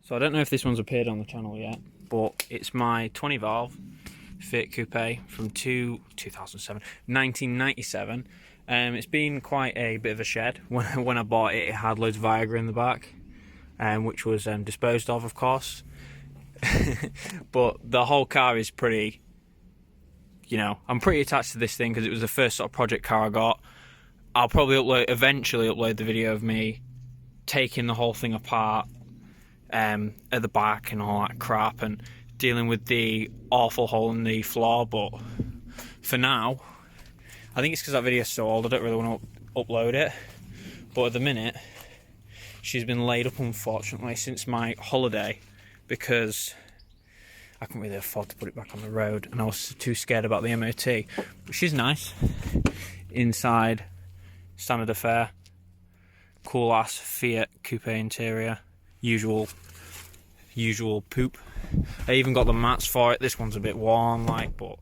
So I don't know if this one's appeared on the channel yet, but it's my 20 valve Fiat Coupé from 1997. It's been quite a bit of a shed. When I bought it, it had loads of Viagra in the back, which was disposed of course. But the whole car is pretty, I'm pretty attached to this thing because it was the first sort of project car I got. I'll probably eventually upload the video of me taking the whole thing apart at the back and all that crap and dealing with the awful hole in the floor, but for now, I think it's because that video's so old I don't really want to upload it. But at the minute, she's been laid up unfortunately since my holiday because I couldn't really afford to put it back on the road and I was too scared about the MOT. But she's nice. Inside, standard affair, cool ass Fiat Coupé interior, usual poop. I even got the mats for it. This one's a bit worn but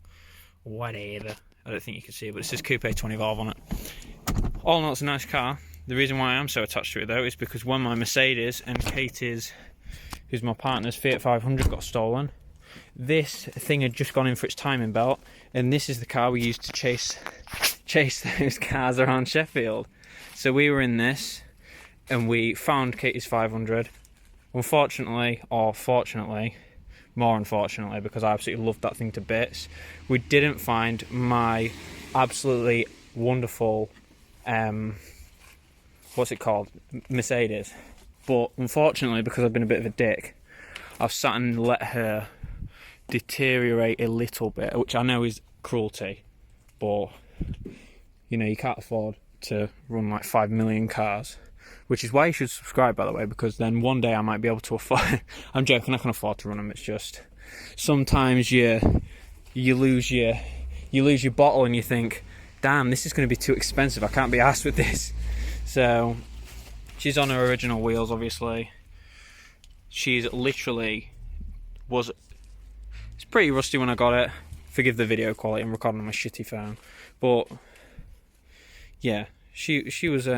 whatever. I don't think you can see it, but it says Coupé 20 valve on it. All in all, it's a nice car. The reason why I am so attached to it though is because when my Mercedes and Katie's, who's my partner's Fiat 500, got stolen, this thing had just gone in for its timing belt, and this is the car we used to chase those cars around Sheffield. So we were in this and we found Katie's 500. Unfortunately, or fortunately, more unfortunately, because I absolutely loved that thing to bits, we didn't find my absolutely wonderful what's it called, Mercedes. But unfortunately, because I've been a bit of a dick, I've sat and let her deteriorate a little bit, which I know is cruelty, but you can't afford to run like 5 million cars, which is why you should subscribe, by the way, because then one day I might be able to afford I'm joking, I can afford to run them. It's just sometimes you lose your bottle and you think, damn, this is going to be too expensive, I can't be arsed with this. So she's on her original wheels, obviously. She's literally it's pretty rusty when I got it. Forgive the video quality, I'm recording on my shitty phone. But yeah, she was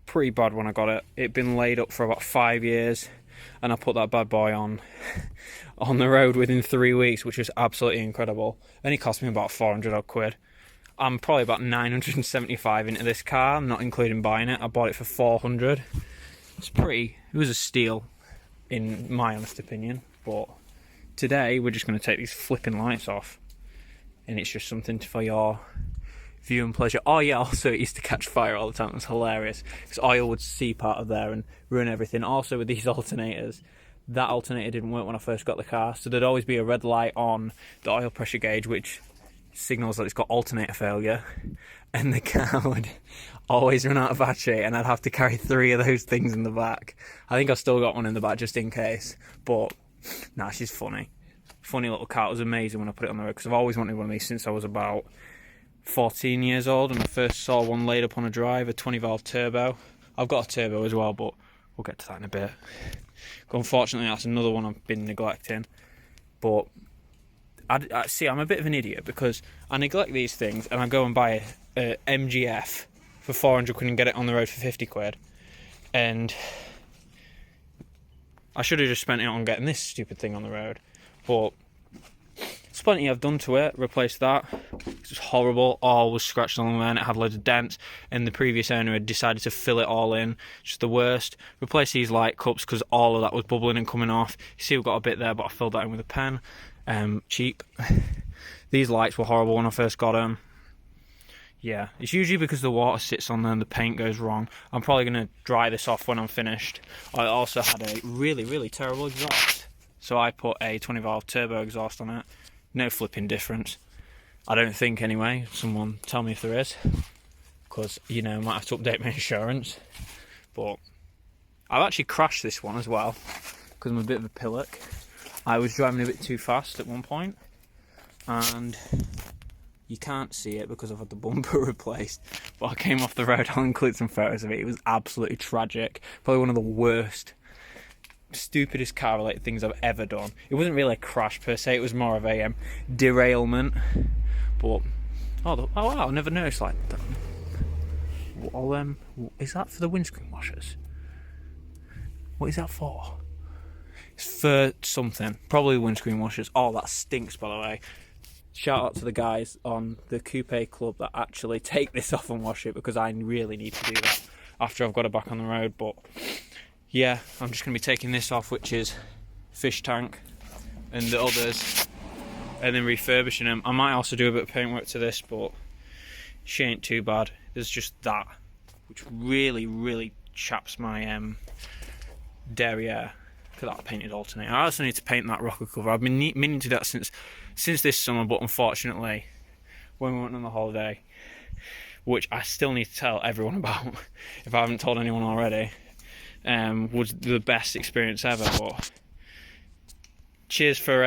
pretty bad when I got it. It'd been laid up for about 5 years, and I put that bad boy on the road within 3 weeks, which was absolutely incredible. Only cost me about 400 odd quid. I'm probably about 975 into this car, not including buying it. I bought it for 400. It was a steal, in my honest opinion. But today we're just going to take these flipping lights off, and it's just something for your view and pleasure. Oh yeah, also it used to catch fire all the time. It was hilarious because oil would seep out of there and ruin everything. Also with these alternators, that alternator didn't work when I first got the car, so there'd always be a red light on the oil pressure gauge which signals that it's got alternator failure, and the car would always run out of battery and I'd have to carry 3 of those things in the back. I think I've still got one in the back just in case, but nah, she's funny little car. It was amazing when I put it on the road because I've always wanted one of these since I was about 14 years old, and I first saw one laid up on a drive, a 20 valve turbo. I've got a turbo as well, but we'll get to that in a bit. Unfortunately, that's another one I've been neglecting. But I see, I'm a bit of an idiot because I neglect these things and I go and buy a MGF for 400 quid and get it on the road for 50 quid. And I should have just spent it on getting this stupid thing on the road. But there's plenty I've done to it. Replaced that. It was horrible. All was scratched on the way and it had loads of dents. And the previous owner had decided to fill it all in. Just the worst. Replaced these light cups because all of that was bubbling and coming off. You see, we've got a bit there, but I filled that in with a pen. Cheap. These lights were horrible when I first got them. Yeah, it's usually because the water sits on there and the paint goes wrong. I'm probably going to dry this off when I'm finished. I also had a really, really terrible exhaust. So I put a 20 valve turbo exhaust on it. No flipping difference. I don't think anyway. Someone tell me if there is. Because, I might have to update my insurance. But I've actually crashed this one as well. Because I'm a bit of a pillock. I was driving a bit too fast at one point. And you can't see it because I've had the bumper replaced. But I came off the road. I'll include some photos of it. It was absolutely tragic. Probably one of the worst, stupidest car related things I've ever done. It wasn't really a crash per se, it was more of a derailment. But oh wow, I never noticed like that. Well, is that for the windscreen washers? What is that for? for something. Probably windscreen washers. Oh, that stinks, by the way. Shout out to the guys on the Coupé club that actually take this off and wash it, because I really need to do that after I've got it back on the road. But yeah, I'm just going to be taking this off, which is fish tank, and the others, and then refurbishing them. I might also do a bit of paintwork to this, but she ain't too bad. There's just that, which really chaps my derriere. Look at that painted alternator. I also need to paint that rocker cover. I've been meaning to do that since this summer, but unfortunately, when we went on the holiday, which I still need to tell everyone about, if I haven't told anyone already, was the best experience ever. But cheers for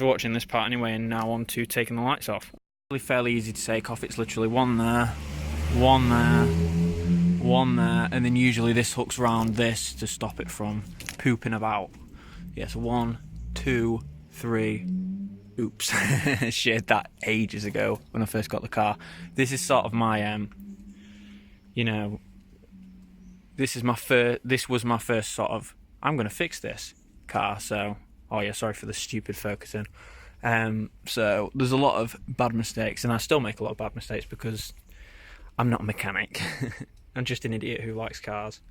watching this part anyway, and now on to taking the lights off. Really fairly easy to take off. It's literally one there, one there, one there, and then usually this hooks round this to stop it from pooping about. Yeah, so 1, 2, 3. Oops, shared that ages ago when I first got the car. This is sort of my this was my first sort of, I'm gonna fix this car. So, oh yeah, sorry for the stupid focusing. So there's a lot of bad mistakes, and I still make a lot of bad mistakes because I'm not a mechanic. I'm just an idiot who likes cars.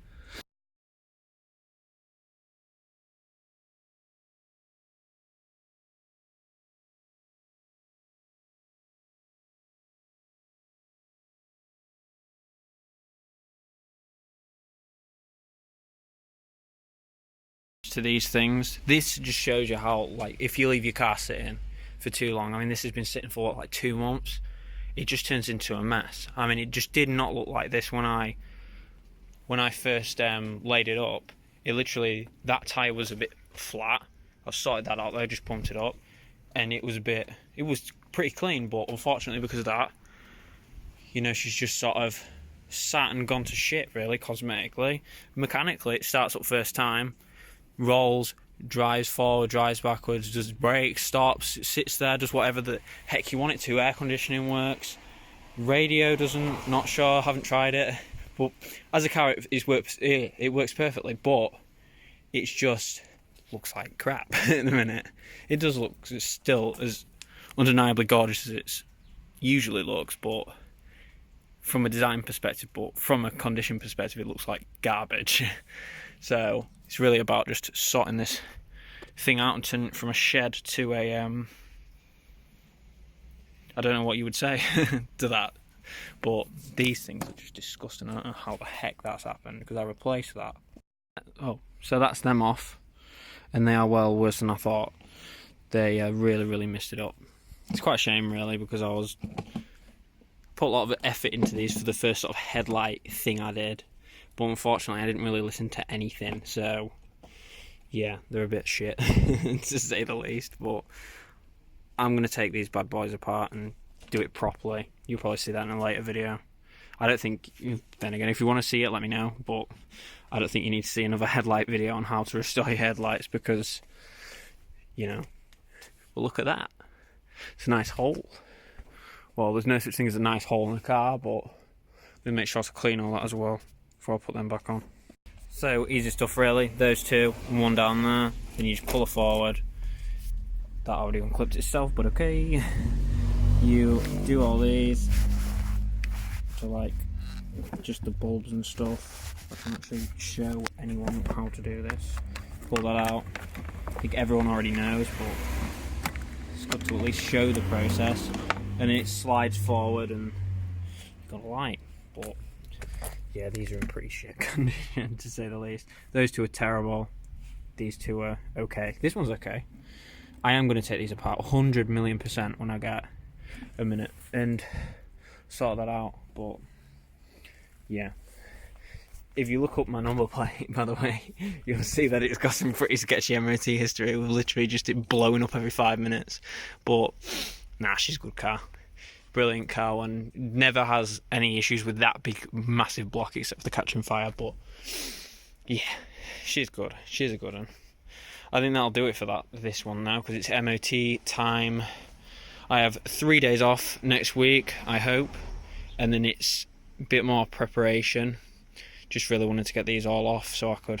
To these things, this just shows you how, like, if you leave your car sitting for too long, I mean, this has been sitting for what, like 2 months, it just turns into a mess. I mean, it just did not look like this when I first laid it up. It literally, that tyre was a bit flat. I sorted that out though, just pumped it up, and it was pretty clean. But unfortunately, because of that, you know, she's just sort of sat and gone to shit, really, cosmetically. Mechanically, it starts up first time, rolls, drives forward, drives backwards, does brakes, stops, sits there, does whatever the heck you want it to. Air conditioning works, radio doesn't, not sure, haven't tried it. But as a car, it works perfectly, but it just looks like crap at the minute. It does look, it's still as undeniably gorgeous as it usually looks, but from a design perspective, but from a condition perspective, it looks like garbage. So it's really about just sorting this thing out and turning it from a shed to a I don't know what you would say to that, but these things are just disgusting. I don't know how the heck that's happened, because I replaced that. Oh, so that's them off, and they are well worse than I thought. They really messed it up. It's quite a shame, really, because I was put a lot of effort into these for the first sort of headlight thing I did, but unfortunately I didn't really listen to anything, so yeah, they're a bit shit to say the least. But I'm going to take these bad boys apart and do it properly. You'll probably see that in a later video. I don't think, then again, if you want to see it, let me know, but I don't think you need to see another headlight video on how to restore your headlights, because, you know, well, look at that. It's a nice hole. Well, there's no such thing as a nice hole in a car, but we'll make sure to clean all that as well before I put them back on. So, easy stuff really. Those two, and one down there. Then you just pull it forward. That already unclipped itself, but okay. You do all these to, like, just the bulbs and stuff. I can actually show anyone how to do this. Pull that out. I think everyone already knows, but it's good to at least show the process. And then it slides forward and you've got a light. But yeah, these are in pretty shit condition, to say the least. Those two are terrible. These two are okay. This one's okay. I am going to take these apart 100,000,000% when I get a minute and sort that out. But yeah, if you look up my number plate, by the way, you'll see that it's got some pretty sketchy MOT history with literally just it blowing up every 5 minutes. But nah, she's a good car. Brilliant car, and never has any issues with that big massive block except for the catching fire. But yeah, she's good. She's a good one. I think that'll do it for this one now, because it's MOT time. I have 3 days off next week, I hope, and then it's a bit more preparation. Just really wanted to get these all off so I could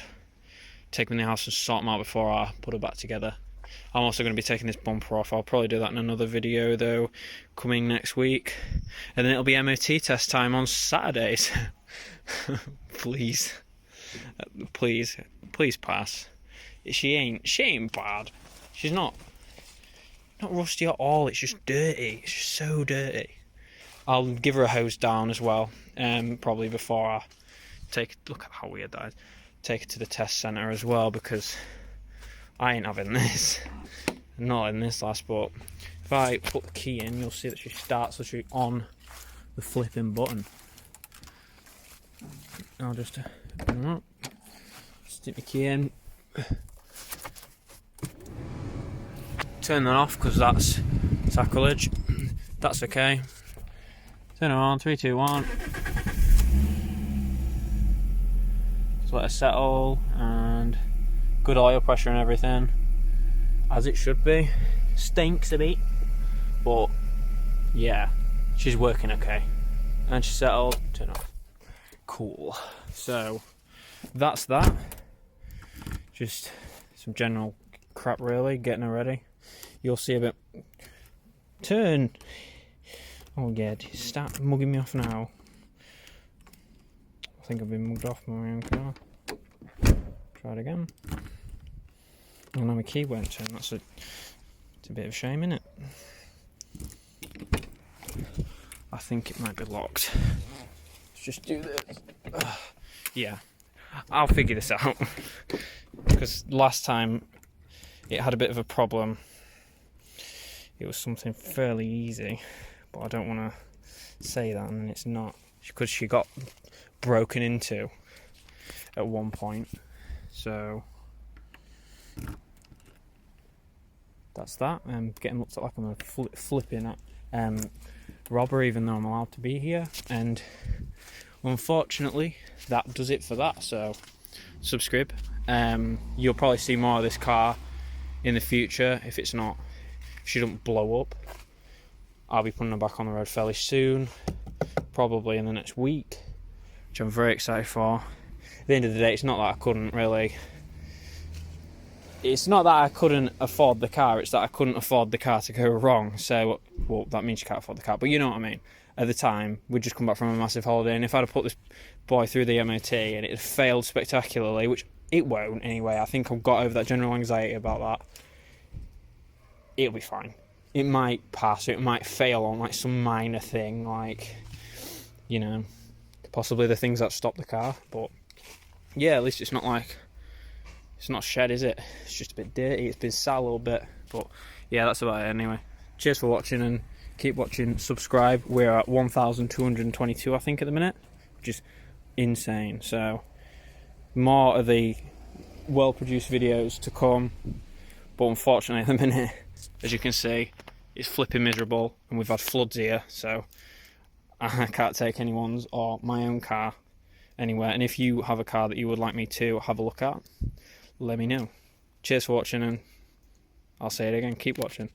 take them in the house and sort them out before I put her back together. I'm also going to be taking this bumper off. I'll probably do that in another video though, coming next week. And then it'll be MOT test time on Saturdays. Please pass. She ain't bad. She's not rusty at all. It's just dirty. It's just so dirty. I'll give her a hose down as well, probably before I look at how weird that is. Take her to the test centre as well, because I ain't having this. Not in this last, but if I put the key in, you'll see that she starts literally on the flipping button. I'll just stick the key in, turn that off because that's sacrilege. That's okay. Turn it on, 3, 2, 1. Just let it settle, and good oil pressure and everything, as it should be. Stinks a bit, but yeah, she's working okay. And she's settled, turn off. Cool. So that's that. Just some general crap really, getting her ready. You'll see a bit. Turn. Oh yeah, start mugging me off now. I think I've been mugged off my own car. Try it again. Oh no, my key won't turn. It's a bit of a shame, isn't it? I think it might be locked. Let's just do this. Yeah, I'll figure this out. Because last time it had a bit of a problem. It was something fairly easy, but I don't want to say that, and it's not, because she got broken into at one point. So that's that. I'm getting looked at like I'm a flipping robber, even though I'm allowed to be here. And unfortunately, that does it for that. So subscribe. You'll probably see more of this car in the future if she doesn't blow up. I'll be putting her back on the road fairly soon, probably in the next week, which I'm very excited for. At the end of the day, it's not that I couldn't afford the car, it's that I couldn't afford the car to go wrong. So, well, that means you can't afford the car, but you know what I mean. At the time, we'd just come back from a massive holiday, and if I'd have put this boy through the MOT and it had failed spectacularly, which it won't anyway, I think I've got over that general anxiety about that, it'll be fine. It might pass, or it might fail on like some minor thing, like, you know, possibly the things that stop the car. But yeah, at least it's not shed, is it? It's just a bit dirty. It's been sat a little bit, but yeah, that's about it anyway. Cheers for watching, and keep watching. Subscribe. We're at 1,222, I think, at the minute, which is insane. So more of the well-produced videos to come, but unfortunately at the minute, as you can see, it's flipping miserable, and we've had floods here, so I can't take anyone's or my own car anywhere. And if you have a car that you would like me to have a look at, let me know. Cheers for watching, and I'll say it again, keep watching.